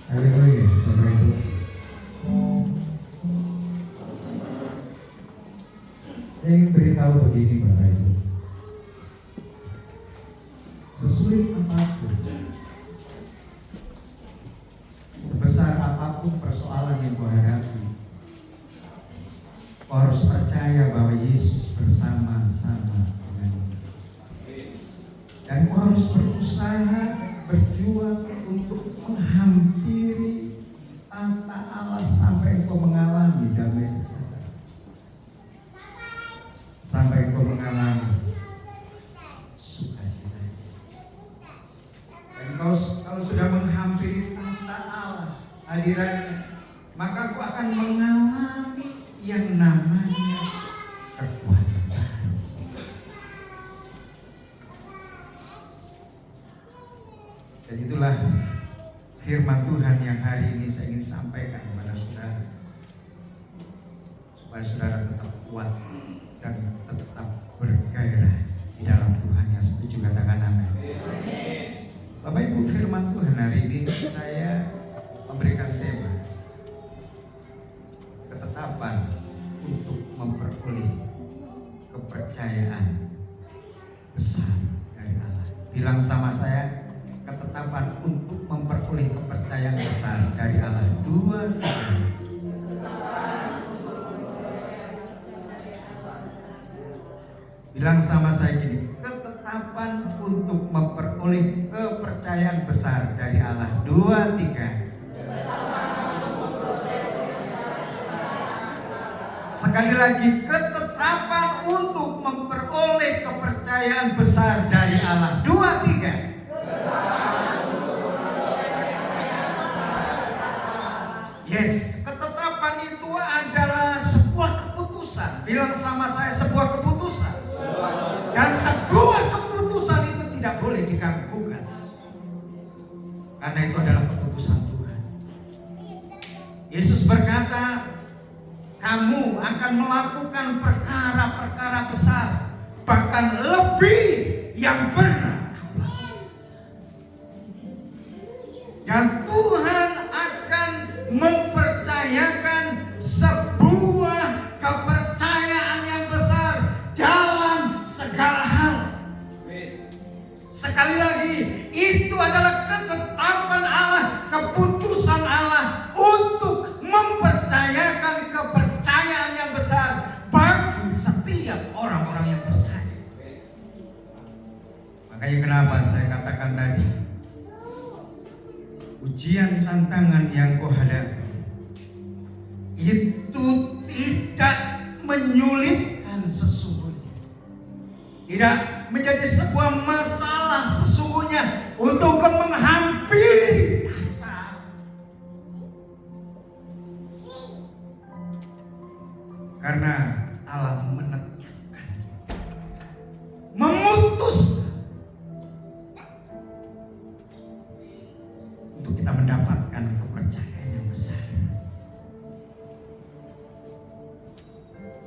Haleluya, Bapak Ibu. Saya ingin beritahu begini, Bapak Ibu. Sesulit apapun, sebesar apapun persoalan yang kau hadapi, kau harus percaya bahwa Yesus bersama-sama denganmu. Dan kau harus berusaha, berjuang untuk menghampiri tata Allah sampai kau mengalami damai sejahtera, sampai kau mengalami sukacita. Dan kau kalau sudah menghampiri tata Allah hadiratnya, maka kau akan mengalami yang namanya kekuatan baru. Dan itulah firman Tuhan yang hari ini saya ingin sampaikan kepada saudara, supaya saudara tetap kuat dan tetap bergairah di dalam Tuhan. Yang setuju katakan amin. Bapak Ibu, firman Tuhan hari ini saya memberikan tema ketetapan untuk memperoleh kepercayaan besar dari Allah. Bilang sama saya, ketetapan untuk memperoleh kepercayaan besar dari Allah. 2, 3. Bilang sama saya gini, ketetapan untuk memperoleh kepercayaan besar dari Allah. 2, 3. Sekali lagi, ketetapan untuk memperoleh kepercayaan besar dari Allah. 2, 3. Yes, ketetapan itu adalah sebuah keputusan. Bilang sama saya, sebuah keputusan. Dan sebuah keputusan itu tidak boleh diganggukan, karena itu adalah keputusan Tuhan. Yesus berkata, kamu akan melakukan perkara-perkara besar, bahkan lebih yang pernah aku lakukan. Dan Tuhan akan mempercayakan sebuah kepercayaan yang besar dalam segala hal. Sekali lagi, itu adalah ketetapan Allah, keputusan Allah untuk mempercayakan kepercayaan yang besar bagi setiap orang-orang yang percaya. Makanya kenapa saya katakan tadi, ujian tantangan yang kau hadapi itu tidak menyulitkan sesungguhnya, tidak menjadi sebuah masalah sesungguhnya untuk kau menghampiri tahta. Karena Allah menetapkan, memutus untuk kita mendapatkan kepercayaan yang besar.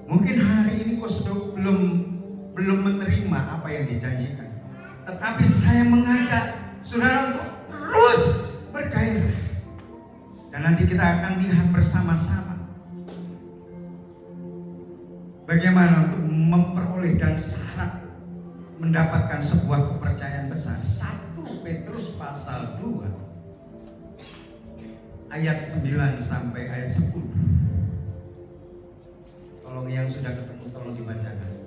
Mungkin hari ini kau sudah belum menerima apa yang dijanjikan, tetapi saya mengajak saudara untuk terus bergairah. Dan nanti kita akan lihat bersama-sama bagaimana untuk memperoleh dan syarat mendapatkan sebuah kepercayaan besar. 1 Petrus pasal 2 ayat 9 sampai ayat 10. Tolong yang sudah ketemu tolong dibacakan.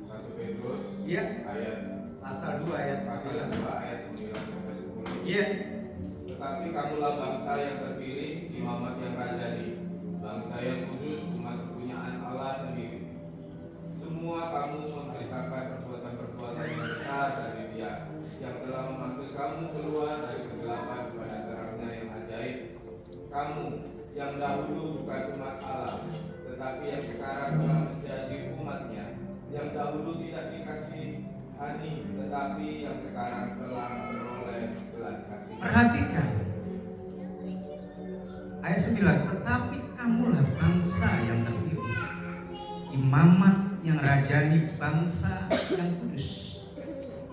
1 Petrus Iya. ayat Pasal 2 ayat 9. 9 sampai 10. Iya. Tetapi kamulah bangsa yang terpilih, imamat yang rajani, bangsa yang kudus, umat kepunyaan Allah sendiri. Semua kamu memberitakan perbuatan-perbuatan yang besar dari Dia, yang telah memanggil kamu keluar dari kegelapan kepada terangnya yang ajaib. Kamu yang dahulu bukan umat Allah, tetapi yang sekarang telah menjadi umat-Nya, yang dahulu tidak dikasihani, tetapi yang sekarang telah beroleh belas kasih. Perhatikan ayat 9. Tetapi kamulah bangsa yang terpilih, imamat yang rajani, bangsa yang kudus,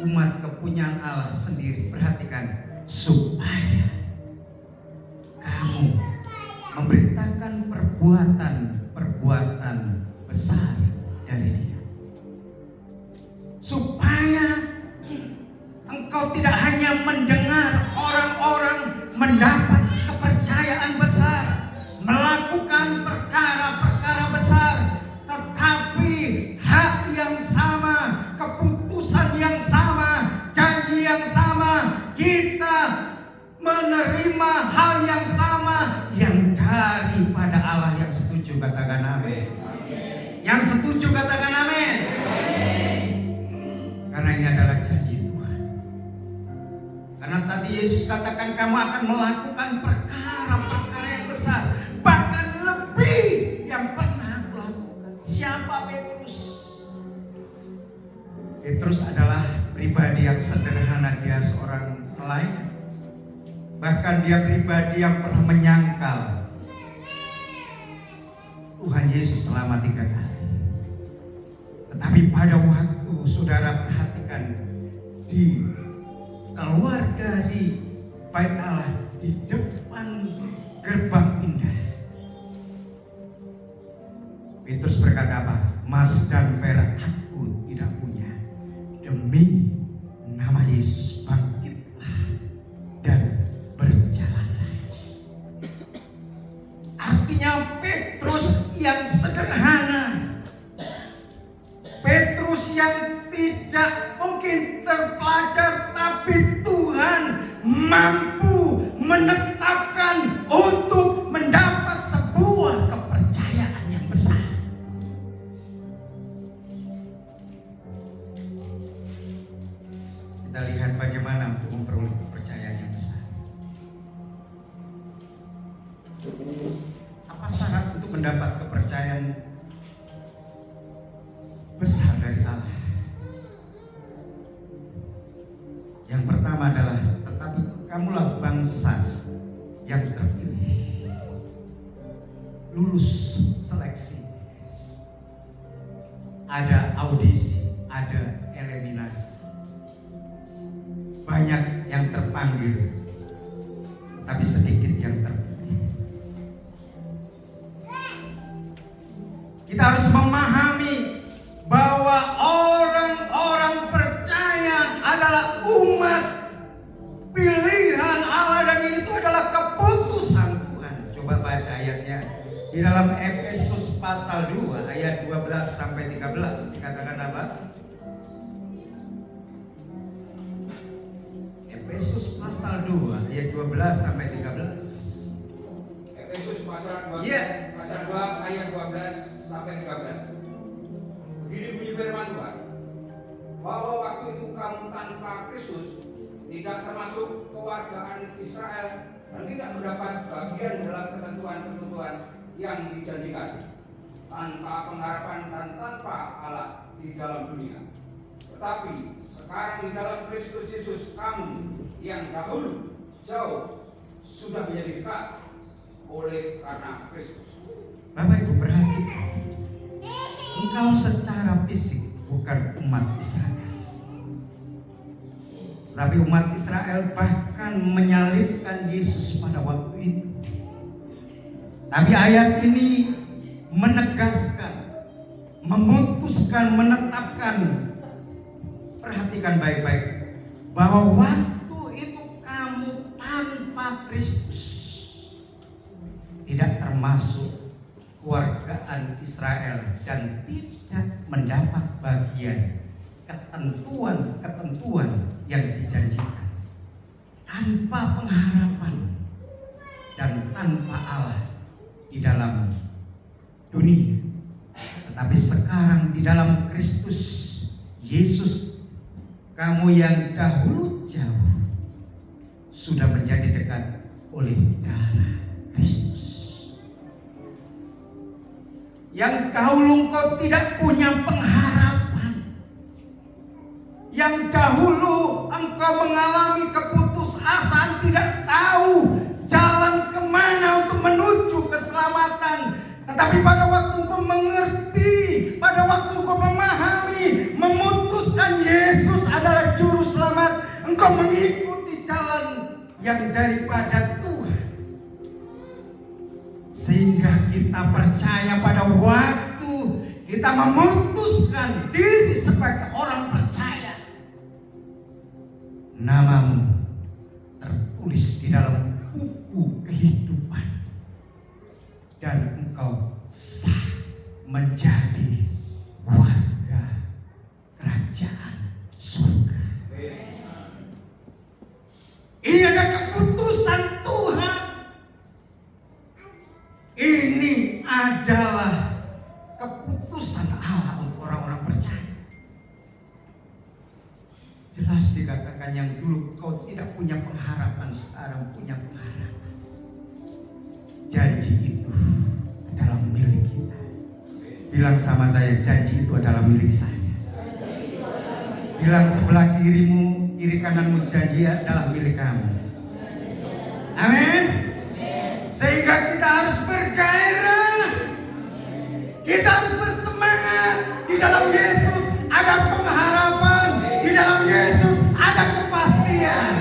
umat kepunyaan Allah sendiri. Perhatikan, supaya kamu memberitakan perbuatan besar dari Dia, supaya engkau tidak hanya mendengar orang-orang mendapat kepercayaan besar, melakukan perkara-perkara besar, tetapi hak yang sama, keputusan yang sama, janji yang sama, kita menerima hal yang sama yang daripada Allah yang setuju. Katakan amin. Yang setuju katakan amin. Karena ini adalah janji Tuhan. Karena tadi Yesus katakan kamu akan melakukan perkara-perkara yang besar, bahkan lebih yang pernah aku lakukan. Siapa Petrus? Petrus adalah pribadi yang sederhana. Dia seorang pelayan. Bahkan dia pribadi yang pernah menyangkal Tuhan Yesus selama 3 kali. Tetapi pada waktu saudara perhatikan, di keluar dari bait Allah, di depan gerbang indah, Petrus berkata apa? Emas dan perak aku tidak punya, demi nama Yesus bangkitlah dan berjalanlah. Artinya Petrus yang sederhana, Petrus yang tidak mungkin terpelajar, tapi Tuhan mampu menetapkan untuk mendapat sebuah kepercayaan yang besar. Kita lihat bagaimana untuk memperoleh kepercayaan yang besar. Apa syarat untuk mendapat kepercayaan besar dari Allah? Yang pertama adalah, tetapi kamulah bangsa yang terpilih, lulus seleksi, ada audisi, ada eliminasi. Banyak yang terpanggil, tapi sedikit yang terpilih. Kita harus memahami bahwa orang-orang percaya adalah umat pilihan Allah, dan itu adalah keputusan Tuhan. Coba baca ayatnya di dalam Efesus pasal 2 ayat 12 sampai 13. Dikatakan apa? Efesus pasal 2 ayat 12 sampai 13. Efesus pasal 2 Yeah. pasal 2 ayat 12 sampai 13. Begini bunyi firman Tuhan, bahwa waktu itu kamu tanpa Kristus, tidak termasuk kewargaan Israel, dan tidak mendapat bagian dalam ketentuan-ketentuan yang dijanjikan, tanpa pengharapan dan tanpa Allah di dalam dunia. Tetapi sekarang di dalam Kristus Yesus, kamu yang dahulu jauh sudah menjadi dekat oleh karena Kristus. Bapak Ibu perhatikan, engkau secara fisik bukan umat Israel, tapi umat Israel bahkan menyalibkan Yesus pada waktu itu. Tapi ayat ini menegaskan, memutuskan, menetapkan, perhatikan baik-baik, bahwa waktu itu kamu tanpa Kristus, tidak termasuk kewargaan Israel dan tidak mendapat bagian ketentuan-ketentuan yang dijanjikan, tanpa pengharapan dan tanpa Allah di dalam dunia. Tetapi sekarang di dalam Kristus Yesus, kamu yang dahulu jauh sudah menjadi dekat oleh darah Kristus. Yang dahulu engkau tidak punya pengharapan, yang dahulu engkau mengalami keputusasaan, tidak tahu jalan kemana untuk menuju keselamatan. Tetapi pada waktu engkau mengerti pada waktu engkau memahami, memutuskan Yesus adalah juru selamat, engkau mengikuti jalan yang daripada Tuhan. Sehingga kita percaya pada waktu kita memutuskan diri sebagai orang percaya, namamu tertulis di dalam buku kehidupan dan engkau sah menjadi warga kerajaan surga. Ini adalah keputusan Tuhan. Ini adalah keputusan Allah untuk orang-orang percaya. Jelas dikatakan yang dulu kau tidak punya pengharapan, sekarang punya pengharapan. Janji itu adalah milik kita. Bilang sama saya, janji itu adalah milik saya. Bilang sebelah kirimu, kiri kananmu, janji adalah milik kamu. Amin. Sehingga kita harus bergairah, kita harus bersemangat. Di dalam Yesus ada pengharapan, di dalam Yesus ada kepastian.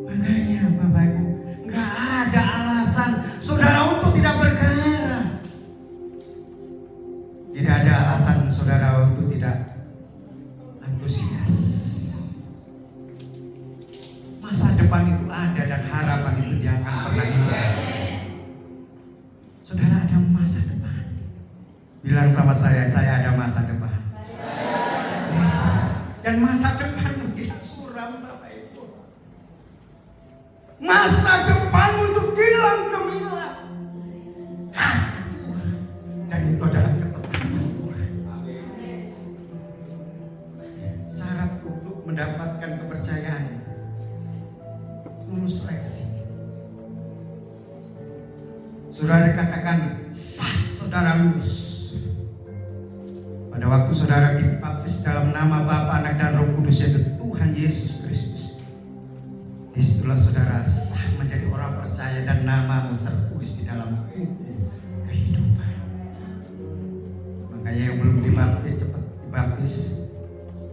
Makanya Bapak Ibu, nggak ada alasan saudara untuk tidak bergairah. Tidak ada alasan saudara untuk tidak antusias. Masa depan itu ada dan harapan itu dia akan pernah hilang. Saudara ada masa depan. Bilang sama saya ada masa depan. Yes. Dan masa depan tidak suram Bapak Ibu. Masa depanmu itu bilang gemilang. Kata Tuhan. Dan itu adalah ketetapan Tuhan. Syarat untuk mendapatkan kepercayaan, lulus seleksi. Saudara katakan sah, saudara lulus. Pada waktu saudara dibaptis dalam nama Bapa, Anak dan Roh Kudus, yaitu Tuhan Yesus Kristus, disitulah saudara sah menjadi orang percaya dan namamu tertulis di dalam buku kehidupan. Makanya yang belum dibaptis cepat dibaptis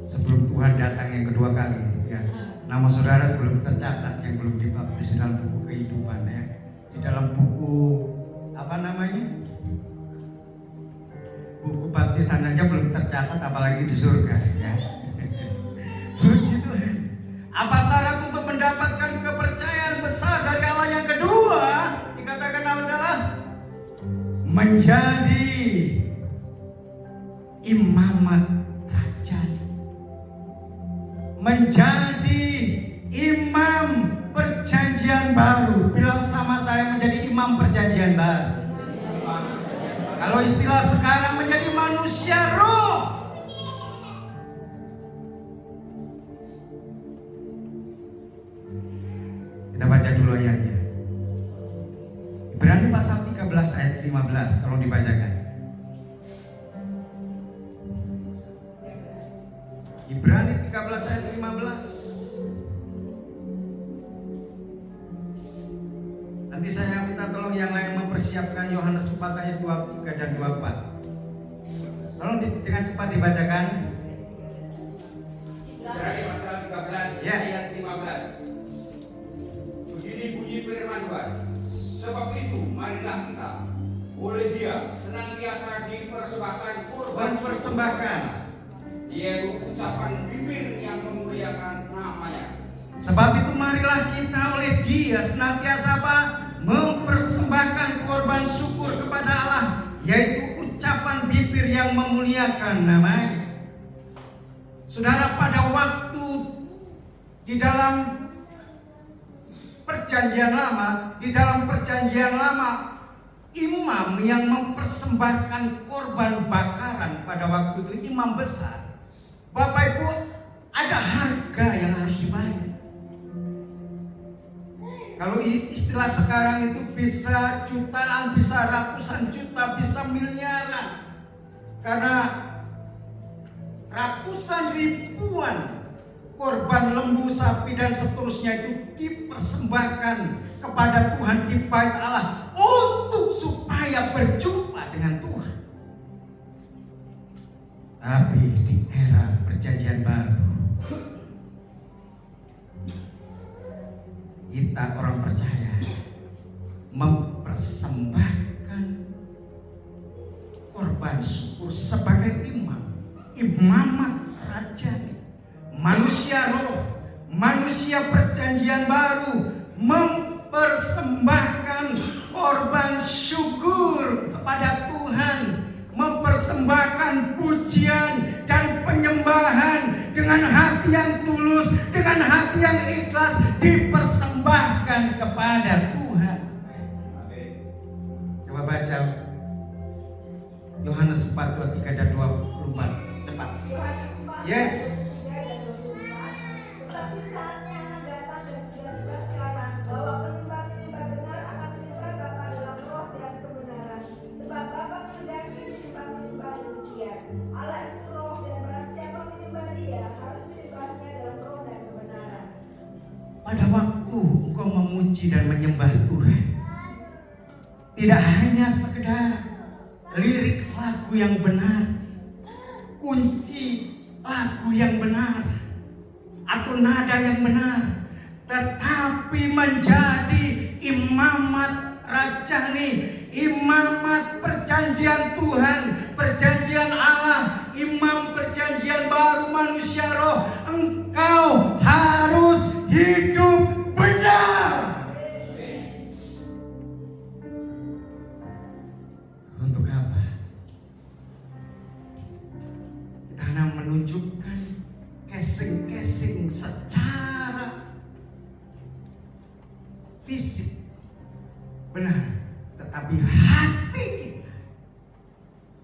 sebelum Tuhan datang yang kedua kali. Ya, nama saudara belum tercatat yang belum dibaptis di dalam buku kehidupan, ya. Di dalam buku apa namanya? Buku baptisan aja belum tercatat, apalagi di surga, ya. Puji Tuhan. Apa syarat untuk mendapatkan kepercayaan besar dari Allah yang kedua? Dikatakan adalah menjadi imamat raja, menjadi imam perjanjian baru. Bilang sama saya, menjadi imam perjanjian baru. Kalau istilah sekarang, menjadi manusia roh. Kita baca dulu ayatnya. Ibrani pasal 13 ayat 15, tolong dibacakan. Ibrani 13 ayat 15. Nanti saya minta tolong yang lain mempersiapkan Yohanes 4 ayat 23 dan 24. Tolong dengan cepat dibacakan. Ibrani pasal 13 Ya. ayat 15. Begini bunyi firman Tuhan. Sebab itu marilah kita oleh Dia senantiasa dipersembahkan korban Mempersembahkan. yaitu ucapan bibir yang memuliakan namanya. Sebab itu marilah kita oleh Dia senantiasa apa? Mempersembahkan korban syukur kepada Allah, yaitu ucapan bibir yang memuliakan namanya. Saudara, pada waktu di dalam perjanjian lama, imam yang mempersembahkan korban bakaran pada waktu itu, imam besar. Bapak Ibu, ada harga yang harus dibayar. Kalau istilah sekarang itu bisa jutaan, bisa ratusan juta, bisa miliaran. Karena ratusan ribuan korban lembu, sapi dan seterusnya itu dipersembahkan kepada Tuhan di bait Allah untuk supaya berjumpa dengan Tuhan. Tapi di era perjanjian baru, kita orang percaya mempersembahkan korban syukur sebagai imamat raja, manusia roh, manusia perjanjian baru, mempersembahkan korban syukur kepada Tuhan, mempersembahkan pujian dan penyembahan dengan hati yang tulus, dengan hati yang ikhlas, dipersembahkan kepada Tuhan. Coba baca Yohanes 4:23 dan 24. Cepat. Yes. Tetapi saatnya akan datang dan sudah tiba sekarang bahwa penyembah-penyembah benar akan menyembah Bapa dalam roh dan kebenaran. Sebab Bapa menghendaki penyembah-penyembah demikian. Allah itu roh dan barang siapa menyembah Dia harus menyembahnya dalam roh dan kebenaran. Pada waktu engkau memuji dan menyembah Tuhan, tidak hanya sekedar lirik lagu yang benar, kunci lagu yang benar, atau nada yang benar, tetapi menjadi imamat rajani, imamat perjanjian Tuhan, perjanjian Allah, imam perjanjian baru manusia roh. Engkau harus hidup benar. Untuk apa? Kita hanya menunjukkan casing-casing secara fisik benar, tetapi hati kita,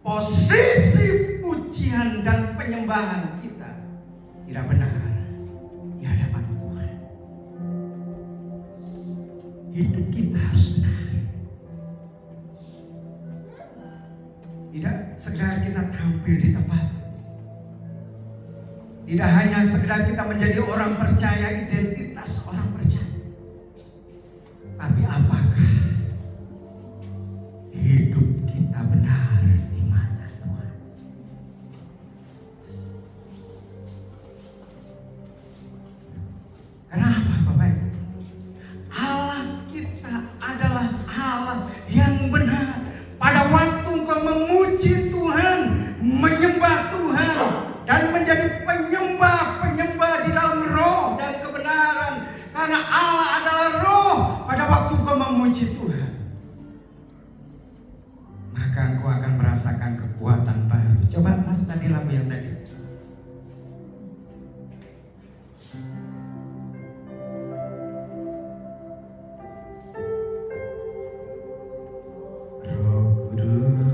posisi pujian dan penyembahan kita tidak benar di hadapan Tuhan. Hidup kita harus benar. Tidak sekedar kita tampil di tempat, tidak hanya sekedar kita menjadi orang percaya, identitas orang percaya, tapi apakah hidup kita benar di mata Tuhan? Kenapa Bapak Ibu? Allah kita adalah Allah yang benar. Pada waktu engkau memuji Tuhan, menyembah Tuhan, dan menjadi penyembah-penyembah di dalam roh dan kebenaran, karena Allah adalah roh. Pada waktu engkau memuji Tuhan, maka engkau akan merasakan kekuatan baru. Coba Mas tadi lagu yang tadi. Roh Kudus,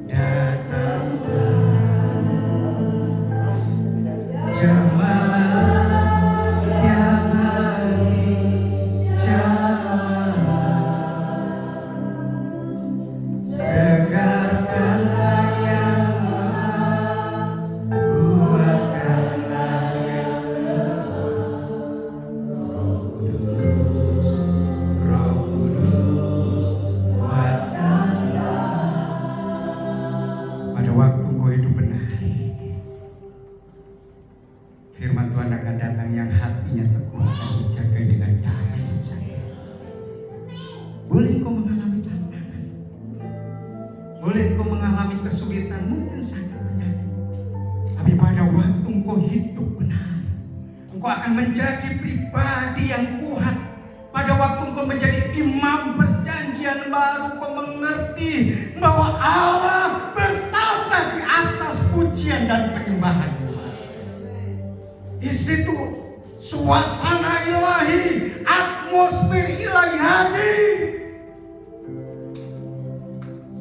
datanglah, jemalah yang hari jamaah, segarkanlah yang lemah, kuatkanlah yang lemah. Roh Kudus, kuatkanlah. Pada waktu engkau hidup benar, firman Tuhan akan datang yang hatinya teguh dan dijaga dengan damai sejahtera. Boleh engkau mengalami tantangan, boleh engkau mengalami kesulitan, mungkin sakit penyakit, tapi pada waktu engkau hidup benar, engkau akan menjadi pribadi yang kuat. Pada waktu engkau menjadi imam perjanjian baru, engkau mengerti bahwa Allah bertata di atas pujian dan penyembahan. Di situ suasana ilahi, atmosfer ilahi hadir.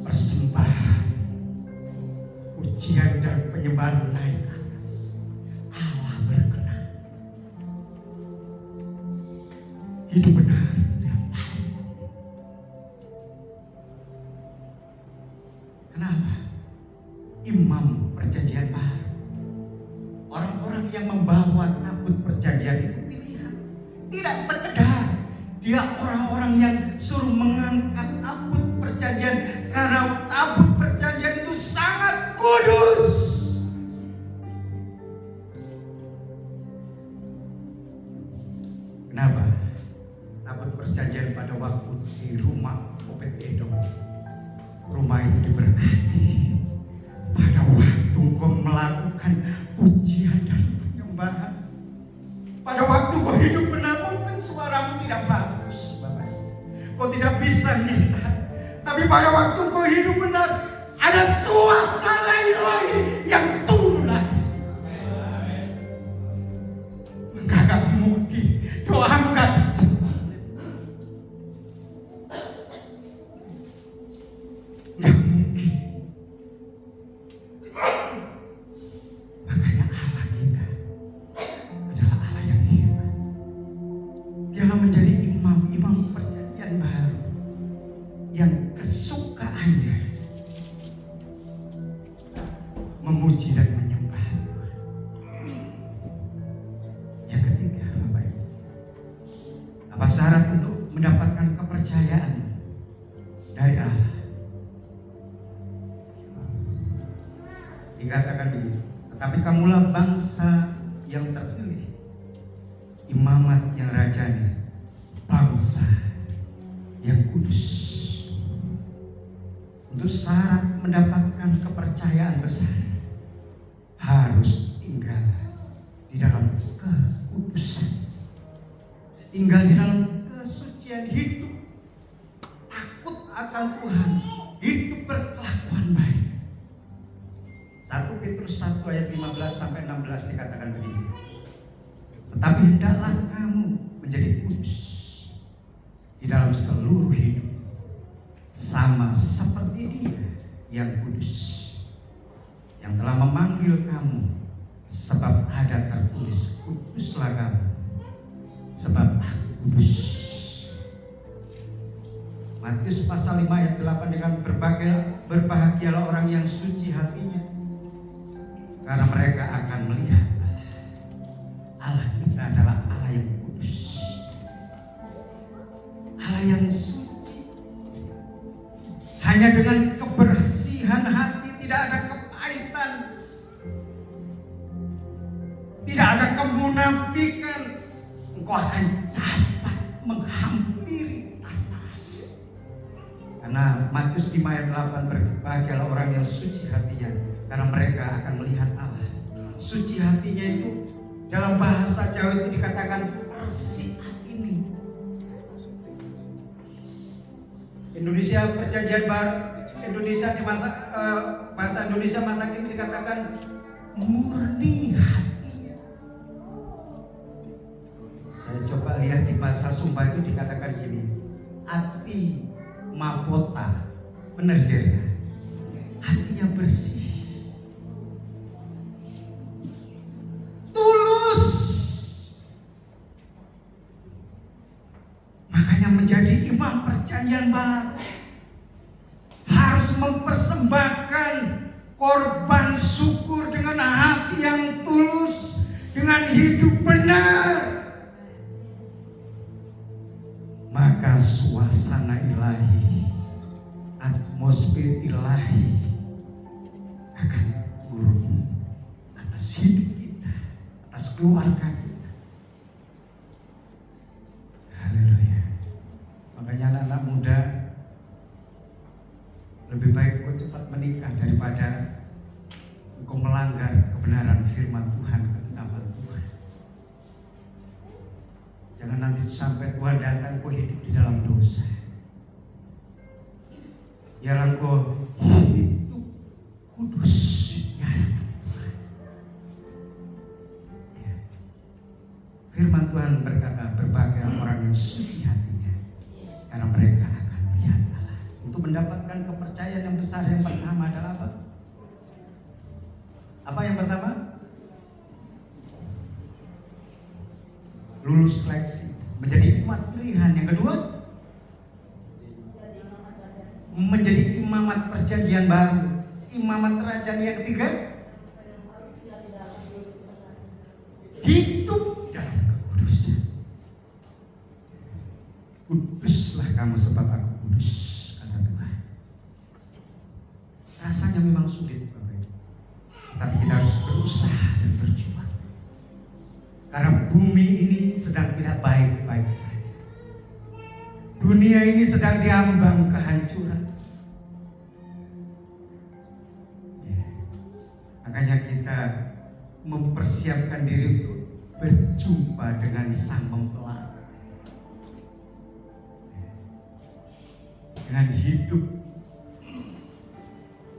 Persembahan, pujian dan penyembahan naik ke atas. Allah berkenan. Hidup benar itu yang paling penting. Kenapa? Imam perjanjian baru, orang-orang yang membawa tabut perjanjian itu pilihan. Tidak sekedar dia orang-orang yang suruh mengangkat tabut perjanjian, karena tabut perjanjian itu sangat kudus. Kenapa? Tabut perjanjian pada waktu di rumah Obed-Edom, rumah itu diberkati. Pada waktu kau melakukan pujian dan penyembahan, pada waktu kau hidup benar, mungkin suaramu tidak bagus, Bapak. Kau tidak bisa nyanyi. Tapi pada waktu kau hidup benar, ada suasana ilahi yang turun atas. Enggak mungkin doa enggak dijawab. Enggak mungkin. Makanya Allah kita adalah Allah yang hebat. Dialah menjadi imam perjanjian baru yang kesukaannya memuji dan menyembah Tuhan. Yang ketiga, Bapak Ibu, apa syarat untuk mendapatkan kepercayaan dari Allah? Dikatakan begini, tetapi kamulah bangsa yang terpilih, imamat yang rajani, bangsa yang kudus. Untuk syarat mendapatkan kepercayaan besar, harus tinggal di dalam kekudusan, tinggal di dalam kesucian hidup, takut akan Tuhan, hidup berkelakuan baik. 1 Petrus 1 ayat 15 sampai 16 dikatakan begini, tetapi hendaklah kamu menjadi kudus di dalam seluruh hidup, sama seperti Dia yang kudus, yang telah memanggil kamu, sebab ada tertulis, kuduslah kamu, sebab Aku kudus. Matius pasal 5 ayat 8 dengan berbahagialah orang yang suci hatinya, karena mereka akan melihat Allah. Allah kita adalah Allah yang kudus, Allah yang suci. Hanya dengan kebersihan hati, tidak ada kepahitan, tidak ada kemunafikan, engkau akan dapat menghampiri Allah. Karena Matius 5 ayat 8, berbahagialah orang yang suci hatinya, karena mereka akan melihat Allah. Suci hatinya itu dalam bahasa Jawa itu dikatakan resik hati. Indonesia perjanjian baru, Indonesia di masa bahasa Indonesia masa kini dikatakan murni hatinya. Saya coba lihat di bahasa Sumba itu dikatakan gini, hati mapota, benar jadi, hatinya bersih, tulus. Makanya menjadi imam perjanjian baru harus mempersembahkan korban syukur dengan hati yang tulus, dengan hidup benar. Maka suasana ilahi, atmosfer ilahi akan turun atas hidup kita, atas keluarga kita. Haleluya. Makanya anak-anak muda, lebih baik kau cepat menikah daripada engkau melanggar kebenaran firman Tuhan, ketetapan Tuhan. Jangan nanti sampai Tuhan datang kau hidup di dalam dosa. Biarlah kau hidup kudus di hadapan Tuhan. Ya. Firman Tuhan berkata, berbahagialah orang yang suci hatinya, karena mereka akan melihat Allah. Untuk mendapatkan kepercayaan yang besar, yang pertama adalah apa? Apa yang pertama? Lulus seleksi, menjadi umat pilihan. Yang kedua, menjadi imamat perjanjian baru, imamat kerajaan. Yang ketiga, hidup dalam kekudusan. Kuduslah kamu sebab Aku kudus, kata Tuhan. Rasanya memang sulit, Bapak Ibu. Tapi kita harus berusaha dan berjuang. Karena bumi ini sedang tidak baik-baik saja. Dunia ini sedang diambang kehancuran. Ya. Makanya kita mempersiapkan diri untuk berjumpa dengan Sang Mempelai. Dengan hidup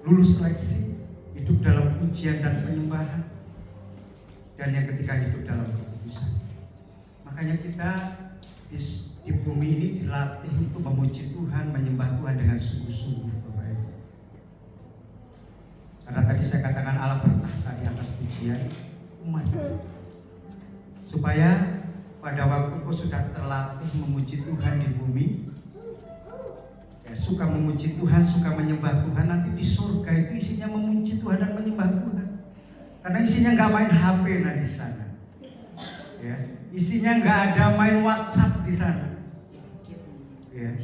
lulus seleksi, hidup dalam pujian dan penyembahan, dan yang ketiga hidup dalam kekudusan. Makanya kita di bumi ini dilatih untuk memuji Tuhan, menyembah Tuhan dengan sungguh-sungguh, Bapak Ibu. Karena tadi saya katakan Allah bertahta di atas pujian umat, supaya pada waktu kau sudah terlatih memuji Tuhan di bumi, ya, suka memuji Tuhan, suka menyembah Tuhan, nanti di surga itu isinya memuji Tuhan dan menyembah Tuhan. Karena isinya nggak main HP di sana, ya, isinya nggak ada main WhatsApp di sana, ya,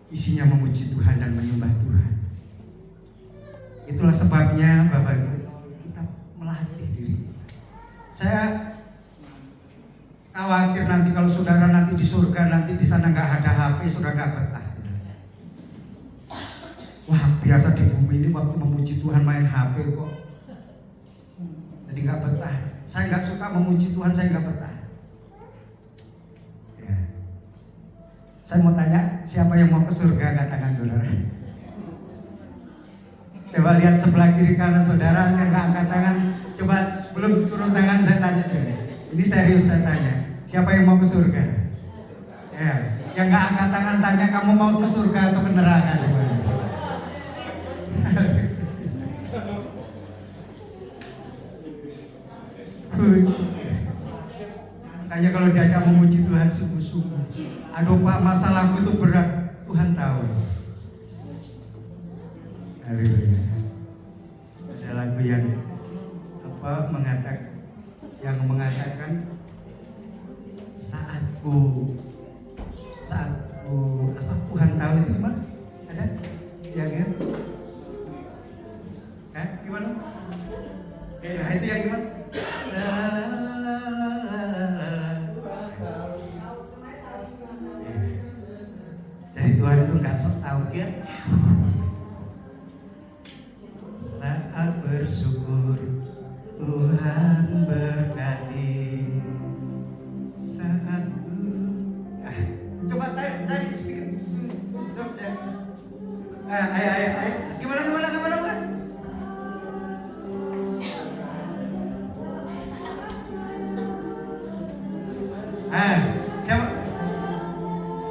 isinya memuji Tuhan dan menyembah Tuhan. Itulah sebabnya Bapak Ibu, kita melatih diri. Saya khawatir nanti kalau saudara nanti di surga, nanti di sana nggak ada HP, saudara nggak betah. Wah, biasa di bumi ini waktu memuji Tuhan main HP kok. Jadi nggak betah. Saya nggak suka memuji Tuhan, saya nggak betah. Ya. Saya mau tanya, siapa yang mau ke surga? Katakan saudara. Coba lihat sebelah kiri kanan saudara yang nggak angkat tangan. Coba sebelum turun tangan saya tanya dulu. Ini serius saya tanya. Siapa yang mau ke surga? Ya. Yang nggak angkat tangan tanya, kamu mau ke surga atau ke neraka? Coba. Makanya kalau diajak memuji Tuhan sungguh-sungguh, aduh Pak, masalahku itu berat, Tuhan tahu. Haleluya. Ada lagu yang mengatakan saatku Tuhan tahu, itu gimana? Ada? Ya kan? Gimana? Itu yang gimana? Jadi Tuhan itu nggak sok tahu dia. Saat bersyukur Tuhan berkati. Saat coba cari sedikit. Ayo. Gimana? Siapa?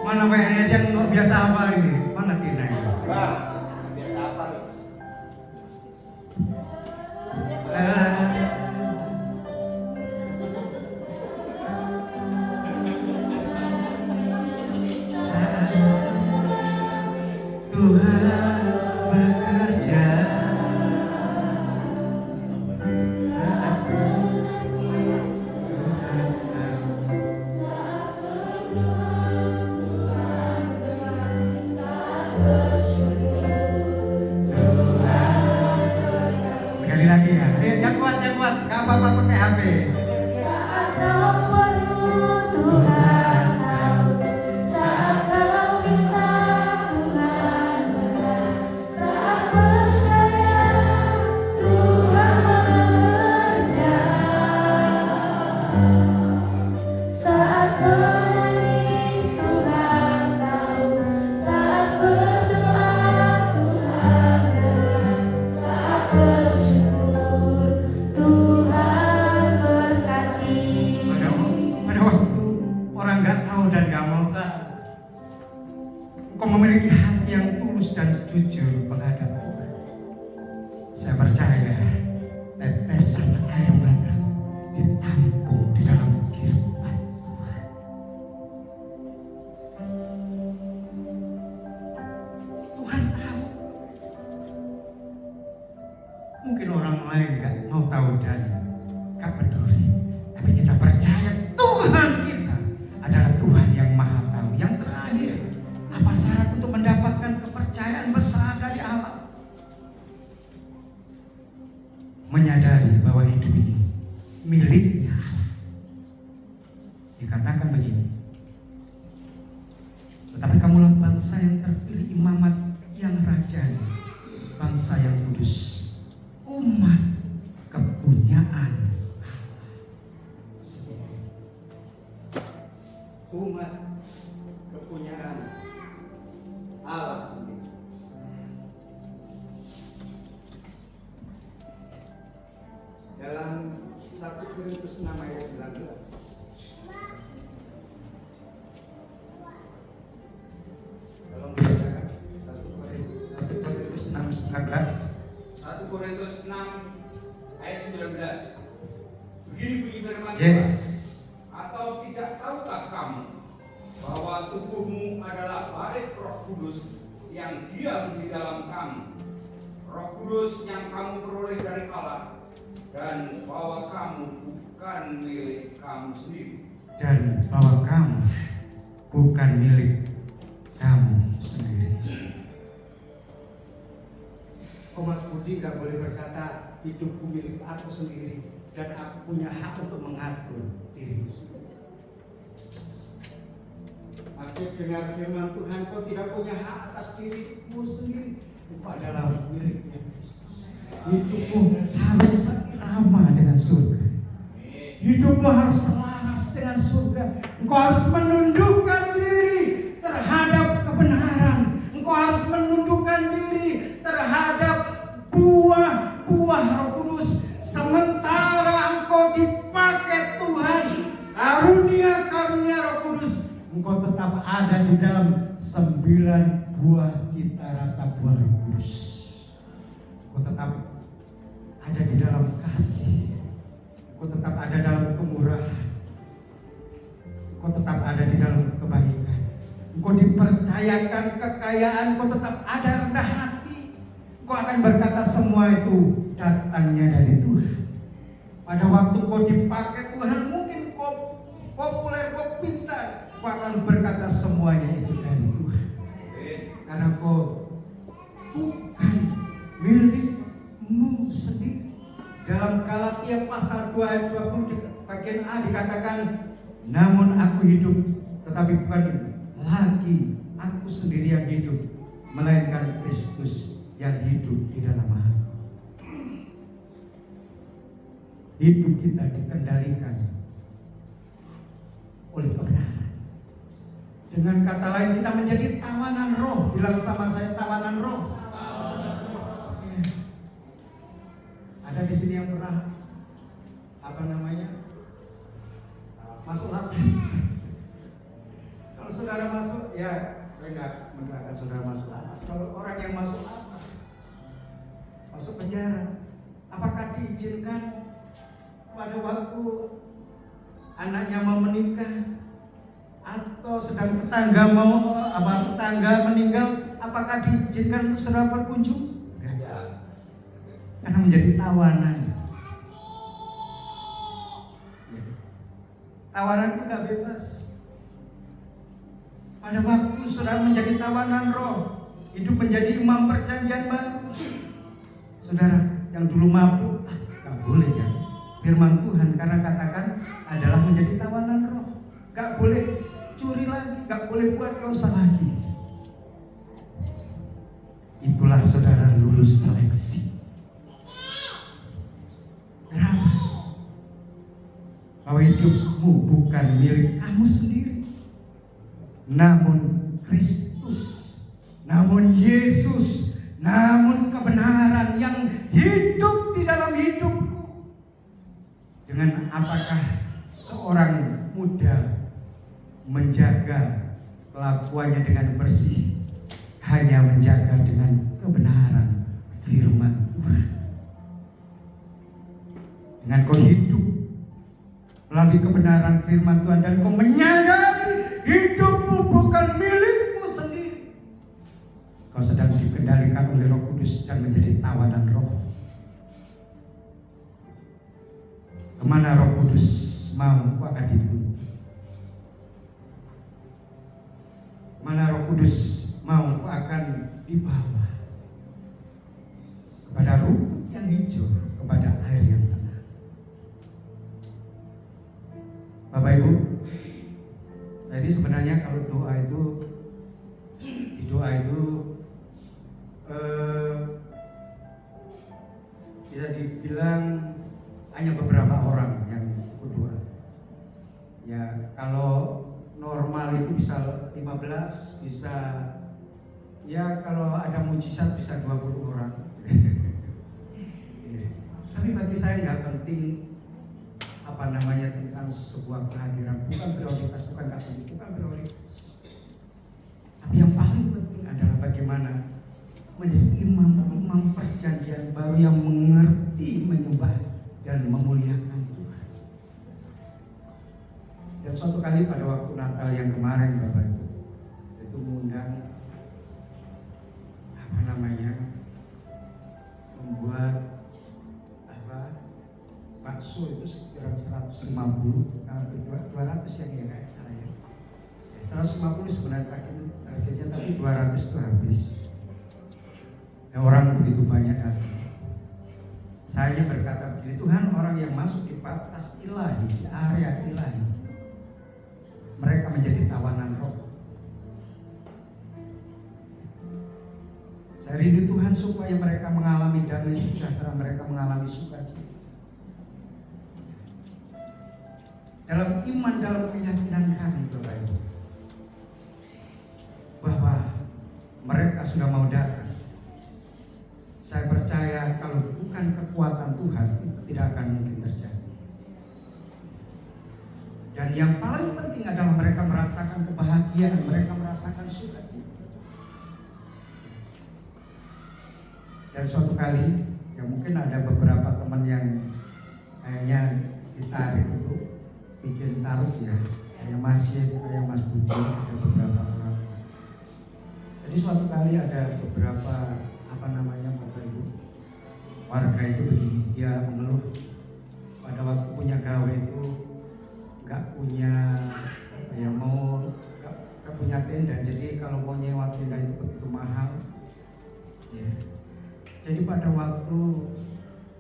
Mana PNS yang biasa hafal ini? Mana Tina ini? Biasa apa? Saat Tuhan bekerja, saat sekali lagi ya, yang kuat, gak apa-apa pakai HP. Saat kau perlu Tuhan tahu, saat kau minta Tuhan dengar, saat percaya Tuhan bekerja, saat menangis Tuhan tahu, saat berdoa Tuhan dengar, saat bersyukur Tuhan berkati. Pada waktu orang nggak tahu dan nggak mau tahu, kau memiliki hati yang tulus dan jujur menghadap Tuhan. Saya percaya tetesan air mata ditampung di dalam kirbat Tuhan. Tuhan tahu. Mungkin orang lain nggak mau tahu dan nggak peduli, tapi kita percaya Tuhan kita adalah Tuhan yang Maha Tahu. Yang terakhir, apa syarat untuk mendapatkan kepercayaan besar dari Allah? menyadari bahwa hidup ini miliknya Allah. Dikatakan begini, tetapi kamulah bangsa yang terpilih, imamat yang rajani, bangsa yang kudus, umat kepunyaan Allah. Umat kepunyaan Allah sendiri. Dalam 1 Korintus 6 ayat 19. Tolong dibacakan 1 Korintus 6 19. 1 Korintus 6 ayat 19. Begini bunyi firman Tuhan. Yes. Atau tidak tahukah kamu bahwa tubuhmu adalah bait Roh Kudus yang diam di dalam kamu, Roh Kudus yang kamu peroleh dari Allah, dan bahwa kamu bukan milik kamu sendiri. Dan bahwa kamu bukan milik kamu sendiri. Kok Mas Budi gak boleh berkata hidupku milik aku sendiri dan aku punya hak untuk mengatur diriku sendiri? Maksud dengar firman Tuhan, kau tidak punya hak atas dirimu sendiri. Engkau adalah miliknya Kristus. Hidupmu harus sama dengan surga. Hidupmu harus selaras dengan surga. Engkau harus menundukkan diri terhadap kebenaran. Engkau harus menundukkan diri terhadap buah-buah Roh Kudus. Sementara engkau dipakai Tuhan, karunia-karunia Roh Kudus, engkau tetap ada di dalam 9 buah cita rasa buah Roh Kudus. Engkau tetap ada di dalam kasih. Engkau tetap ada dalam kemurahan. Engkau tetap ada di dalam kebaikan. Engkau dipercayakan kekayaan. Engkau tetap ada rendah hati. Engkau akan berkata semua itu datangnya dari Tuhan. Pada waktu kau dipakai Tuhan, mungkin kau populer, kau pintar, kau akan berkata semuanya itu dari Tuhan. Karena kau bukan milikmu sendiri. Dalam Galatia pasal 2 ayat 20 bagian A dikatakan, namun aku hidup, tetapi bukan lagi aku sendiri yang hidup, melainkan Kristus yang hidup di dalam aku. Hidup kita dikendalikan oleh kebenaran. Dengan kata lain, kita menjadi tawanan roh. Bilang sama saya, tawanan roh. Ya. Ada di sini yang pernah masuk lapas. Kalau saudara masuk, ya saya nggak mendoakan saudara masuk lapas. Kalau orang yang masuk lapas, masuk penjara, apakah diizinkan pada waktu anaknya mau menikah atau sedang tetangga meninggal, apakah diizinkan untuk saudara berkunjung? Enggak. Karena menjadi tawanan. Tawanan itu enggak bebas. Pada waktu saudara menjadi tawanan roh, hidup menjadi imam perjanjian baru. Saudara yang dulu mabuk, enggak boleh ya. Firman Tuhan karena katakan adalah menjadi tawanan roh. Enggak boleh curi lagi, enggak boleh buat dosa lagi. Itulah saudara lulus seleksi. Kenapa? Bahwa hidupmu bukan milik kamu sendiri, namun Kristus, namun Yesus, namun kebenaran yang hidup di dalam hidupku. Dengan apakah seorang muda menjaga kelakuannya dengan bersih? Hanya menjaga dengan kebenaran firman Tuhan. Dengan kau hidup melalui kebenaran firman Tuhan dan kau menyadari hidupmu bukan milikmu sendiri, kau sedang dikendalikan oleh Roh Kudus dan menjadi tawanan roh. Kemana Roh Kudus mau, kau akan dituntun. Mana Roh Kudus mau, kau akan dibawa kepada rumput yang hijau, kepada sebenarnya kalau doa itu, di doa itu bisa dibilang hanya beberapa orang yang berdoa. Ya kalau normal itu bisa 15, bisa ya kalau ada mujizat bisa 20 orang. Tapi bagi saya nggak penting tentang sebuah kehadiran, bukan prioritas, bukan nggak penting, bukan prioritas. Tapi yang paling penting adalah bagaimana menjadi imam-imam perjanjian baru yang mengerti menyembah dan memuliakan Tuhan. Dan suatu kali pada waktu Natal yang kemarin, Bapak Ibu, itu mengundang membuat bakso itu sekitar 150 atau 200 yang kayak saya. 150 sebenarnya targetnya, tapi 200 itu habis. Dan orang begitu banyak datang. Saya berkata begini, Tuhan, orang yang masuk di batas ilahi, di area ilahi, mereka menjadi tawanan roh. Saya rindu Tuhan supaya mereka mengalami damai sejahtera, mereka mengalami sukacita. Dalam iman, dalam keyakinan kami, Bapak Ibu, bahwa mereka sudah mau datang. Saya percaya kalau bukan kekuatan Tuhan, itu tidak akan mungkin terjadi. Dan yang paling penting adalah mereka merasakan kebahagiaan, mereka merasakan sukacita. Dan suatu kali, ya mungkin ada beberapa teman yang kayaknya ditarik untuk bikin taruh ya, kayak masjid, kayak Mas Budi, ada beberapa orang. Jadi suatu kali ada beberapa Bapak Ibu, warga itu begini, dia mengeluh pada waktu punya gawe itu nggak punya nggak punya tenda, jadi kalau mau nyewa tenda itu begitu mahal. Ya. Jadi pada waktu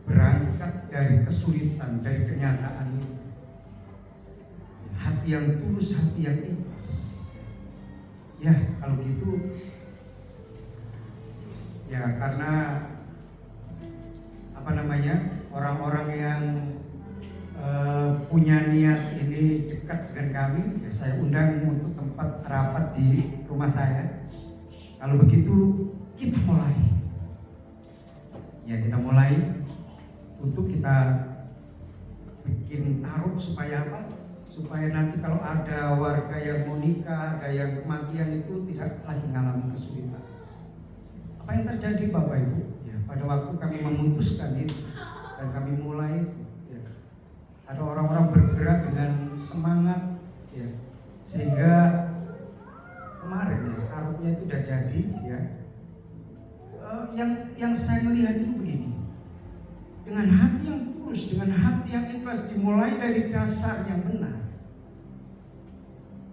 berangkat dari kesulitan, dari kenyataan ini, hati yang tulus, hati yang ikhlas. Ya kalau gitu, ya karena orang-orang yang punya niat ini dekat dengan kami, ya saya undang untuk tempat rapat di rumah saya. Kalau begitu kita mulai. Ya kita mulai untuk kita bikin taruh supaya apa? Supaya nanti kalau ada warga yang mau nikah, ada yang kematian itu tidak lagi mengalami kesulitan. Apa yang terjadi Bapak Ibu? Ya, pada waktu kami memutuskan itu dan kami mulai, ya, ada orang-orang bergerak dengan semangat, ya, sehingga kemarin ya taruhnya itu sudah jadi, ya. Yang saya melihat itu begini, dengan hati yang tulus, dengan hati yang ikhlas, dimulai dari dasar yang benar,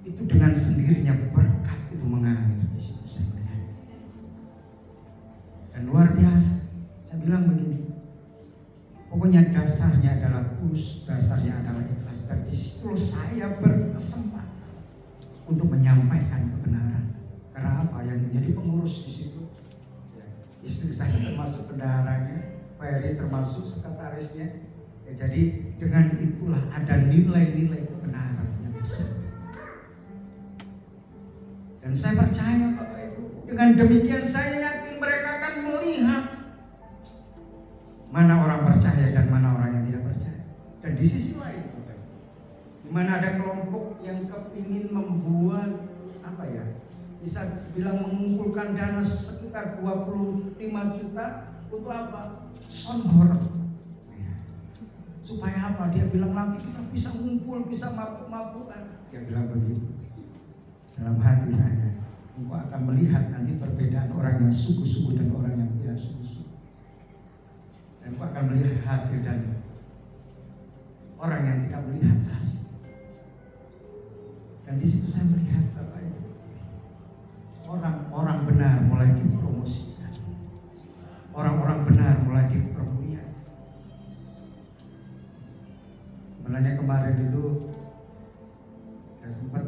itu dengan sendirinya berkat itu mengalir di situ saya melihat. Dan luar biasa, saya bilang begini, pokoknya dasarnya adalah tulus, dasarnya adalah ikhlas, dan di situ saya berkesempatan untuk menyampaikan kebenaran. Karena apa? Yang menjadi pengurus di situ, istri saya termasuk bendaharanya, Ferry termasuk sekretarisnya. Ya, jadi dengan itulah ada nilai-nilai kebenaran yang besar. Dan saya percaya Bapak Ibu, dengan demikian saya yakin mereka akan melihat mana orang percaya dan mana orang yang tidak percaya. Dan di sisi lain, Bapak Ibu, di mana ada kelompok yang kepingin membuat bisa bilang mengumpulkan dana sekitar 25 juta untuk apa? Soundboard. Supaya apa? Dia bilang nanti kita bisa ngumpul, bisa mabuk-mabukan. Dia bilang begitu. Dalam hati saya, engkau akan melihat nanti perbedaan orang yang sungguh-sungguh dan orang yang tidak sungguh-sungguh. Dan engkau akan melihat hasil dan orang yang tidak melihat hasil. Dan di situ saya melihat Bapak Ibu, orang-orang benar mulai dipromosikan, orang-orang benar mulai dipermuliakan. Sebenarnya kemarin itu saya sempat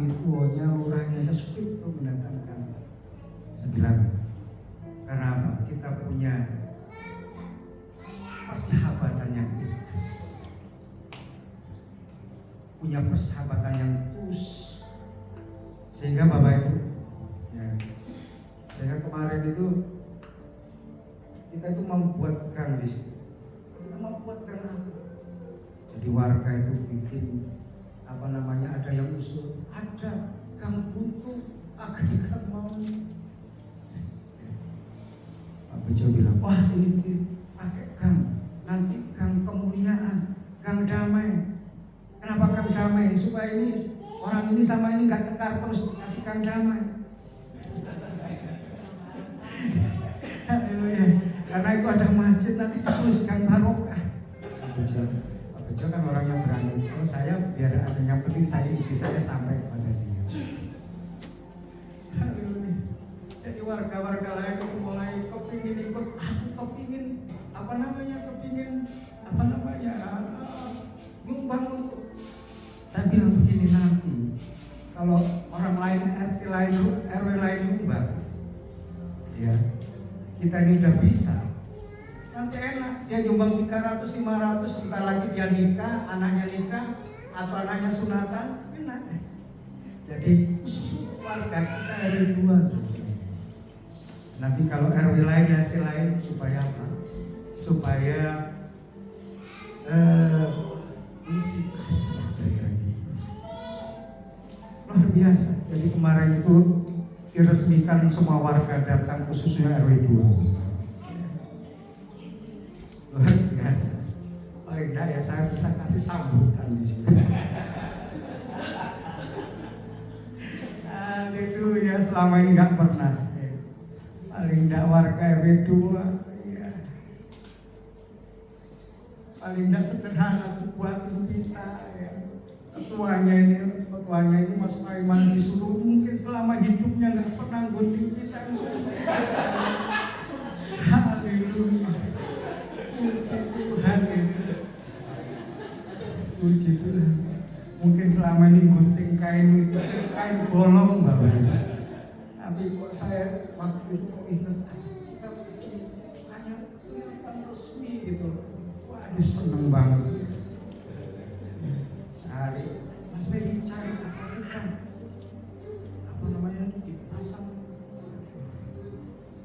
panituonya, lurahnya, sesuatu itu mendatangkan 9. Karena apa? Kita punya persahabatan yang ikhlas, punya persahabatan yang tulus, sehingga Bapak Ibu, ya, sehingga kemarin itu kita itu membuat gang di situ. Kita membuat gang apa? Jadi warga itu bikin ada yang usul, ada gang buntu, agar gang mau. Pak Bejo bilang, wah ini pakai gang, nanti gang kemuliaan, gang damai. Kenapa gang damai? Supaya ini orang ini sama ini nggak tekar terus kasih gang damai. Karena itu ada masjid nanti terus gang barokah. Pak Bejo kan orang yang berani. Kalau saya biar ada yang penting saya sampai kepada dia. Jadi warga-warga lain itu mulai kepingin ikut, aku kepingin nyumbang untuk. Saya bilang begini, nanti kalau orang lain, RT lain, RW lain nyumbang, ya kita ini udah bisa. Nanti enak, dia nyumbang 300, 500, sebentar lagi dia nikah, anaknya nikah, atau anaknya sunatan, enak. Jadi khusus warga kita RW 2 saja. Nanti kalau RW lain, RT lain, supaya apa? Supaya isi kas luar biasa. Jadi kemarin itu diresmikan semua warga datang, khususnya RW 2. Luar biasa. Paling enggak ya saya bisa kasih sambutan di sini. Aduh ya, selama ini nggak pernah. Paling enggak warga RW 2 ya. Paling enggak sederhana buatin kita ya. Ketuanya ini Mas Paiman disuruh, mungkin selama hidupnya nggak pernah gunting kita. Haleluya. Puji Tuhan itu. Puji Tuhan. Mungkin selama ini gunting kain itu kain bolong Bapak. Tapi kok saya waktu itu kok ingat kita hanya kelihatan resmi gitu. Waduh, seneng banget. Cari Mas Ferry, cari apa namanya dipasang.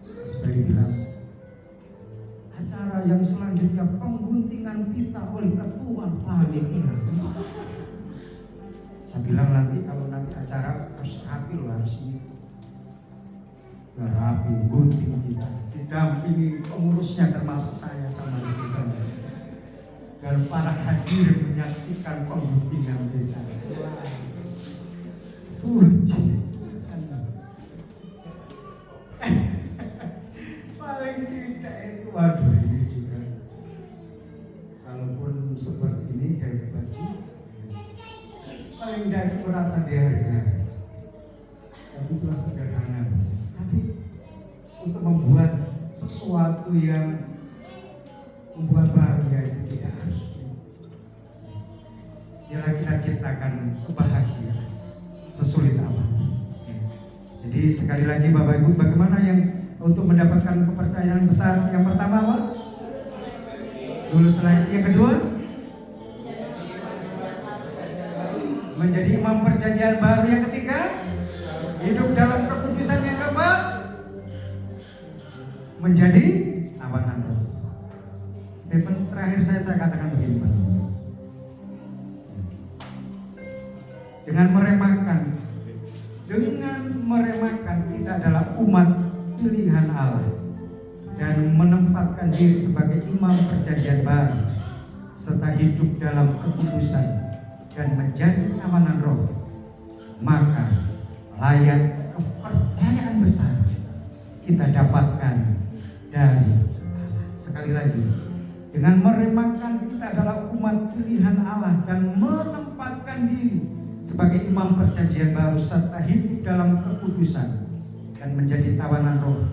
Mas Ferry bilang, acara yang selanjutnya pengguntingan pita oleh ketua panitia. Saya bilang nanti kalau nanti acara harus rapi loh, harus ini. Rapi, gunting kita, didampingi pengurusnya termasuk saya sama istri saya. Dan para hadir menyaksikan pengguntingan kita. Puji. Paling tidak itu, waduh ini juga. Kalaupun seperti ini hebat juga. Paling tidak itu merasa dihargai. Tapi itu sederhana. Tapi untuk membuat sesuatu yang membuat bahagia itu tidak harus. Biarlah kita ciptakan kebahagiaan sesulit apa. Jadi sekali lagi Bapak Ibu, bagaimana yang untuk mendapatkan kepercayaan besar? Yang pertama apa? Lulus seleksi. Yang kedua, menjadi imam perjanjian baru. Yang ketiga, hidup dalam kekudusan. Yang keempat, menjadi tawanan roh. Statement terakhir saya katakan begini Pak. Dengan meremehkan kita adalah umat pilihan Allah dan menempatkan diri sebagai imam perjanjian baru serta hidup dalam kekudusan dan menjadi tawanan roh, maka layak kepercayaan besar kita dapatkan dari Allah. Sekali lagi, dengan meremehkan kita adalah umat pilihan Allah dan menempatkan diri sebagai imam perjanjian baru serta hidup dalam kekudusan dan menjadi tawanan roh,